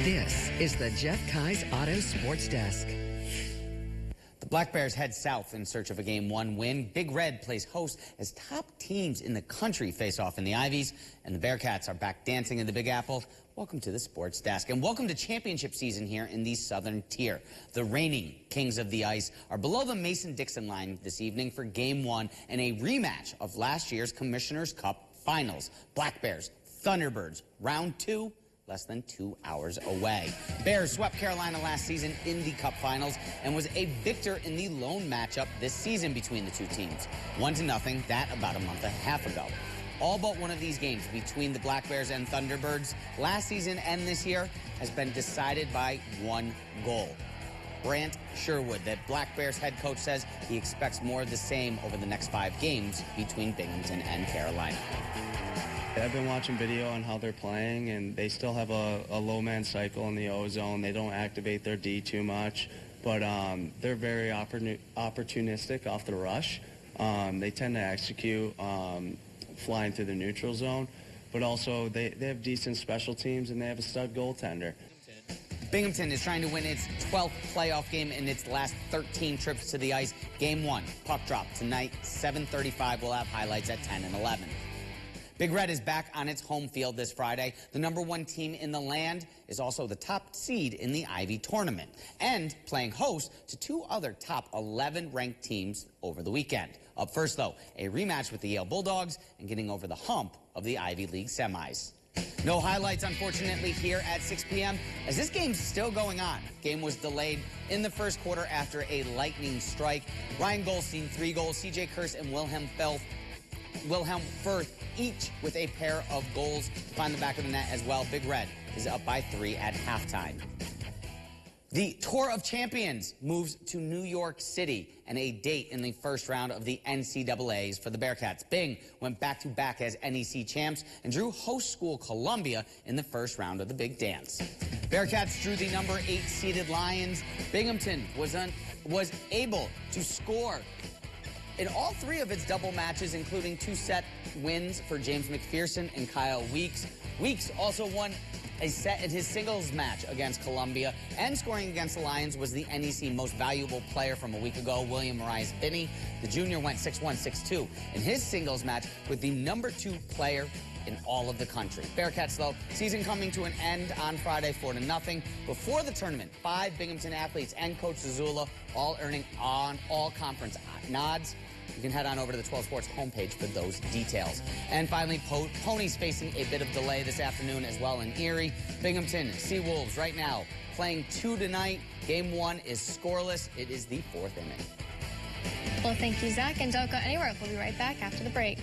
This is the Jeff Kai's Auto Sports Desk. The Black Bears head south in search of a Game 1 win. Big Red plays host as top teams in the country face off in the Ivies. And the Bearcats are back dancing in the Big Apple. Welcome to the Sports Desk. And welcome to championship season here in the Southern Tier. The reigning Kings of the Ice are below the Mason-Dixon line this evening for Game 1 and a rematch of last year's Commissioner's Cup Finals. Black Bears, Thunderbirds, round 2. Less than 2 hours away. Bears swept Carolina last season in the Cup Finals and was a victor in the lone matchup this season between the two teams. 1-0, that about a month and a half ago. All but one of these games between the Black Bears and Thunderbirds last season and this year has been decided by one goal. Brant Sherwood, that Black Bears head coach, says he expects more of the same over the next 5 games between Binghamton and Carolina. I've been watching video on how they're playing, and they still have a low man cycle in the O zone. They don't activate their D too much, but they're very opportunistic off the rush. They tend to execute flying through the neutral zone, but also they have decent special teams, and they have a stud goaltender. Binghamton is trying to win its 12th playoff game in its last 13 trips to the ice. Game 1, puck drop tonight, 7:35. We'll have highlights at 10 and 11. Big Red is back on its home field this Friday. The #1 team in the land is also the top seed in the Ivy tournament and playing host to 2 other top 11 ranked teams over the weekend. Up first, though, a rematch with the Yale Bulldogs and getting over the hump of the Ivy League semis. No highlights, unfortunately, here at 6 p.m. as this game's still going on. Game was delayed in the first quarter after a lightning strike. Ryan Goldstein, 3 goals. C.J. Kurse and Wilhelm Firth, each with a pair of goals to find the back of the net as well. Big Red is up by 3 at halftime. The Tour of Champions moves to New York City and a date in the first round of the NCAAs for the Bearcats. Bing went back-to-back as NEC champs and drew host school Columbia in the first round of the Big Dance. Bearcats drew the #8 seeded Lions. Binghamton was able to score in all 3 of its double matches, including 2-set wins for James McPherson and Kyle Weeks. Weeks also won a set in his singles match against Columbia, and scoring against the Lions was the NEC most valuable player from a week ago, William Marias-Binney. The junior went 6-1, 6-2 in his singles match with the #2 player in all of the country. Bearcats, though, season coming to an end on Friday, 4-0. Before the tournament, 5 Binghamton athletes and Coach Zazula all earning on all-conference nods. You can head on over to the 12 Sports homepage for those details. And finally, Ponies facing a bit of delay this afternoon as well in Erie. Binghamton Seawolves right now playing 2 tonight. Game 1 is scoreless. It is the 4th inning. Well, thank you, Zach, and don't go anywhere. We'll be right back after the break.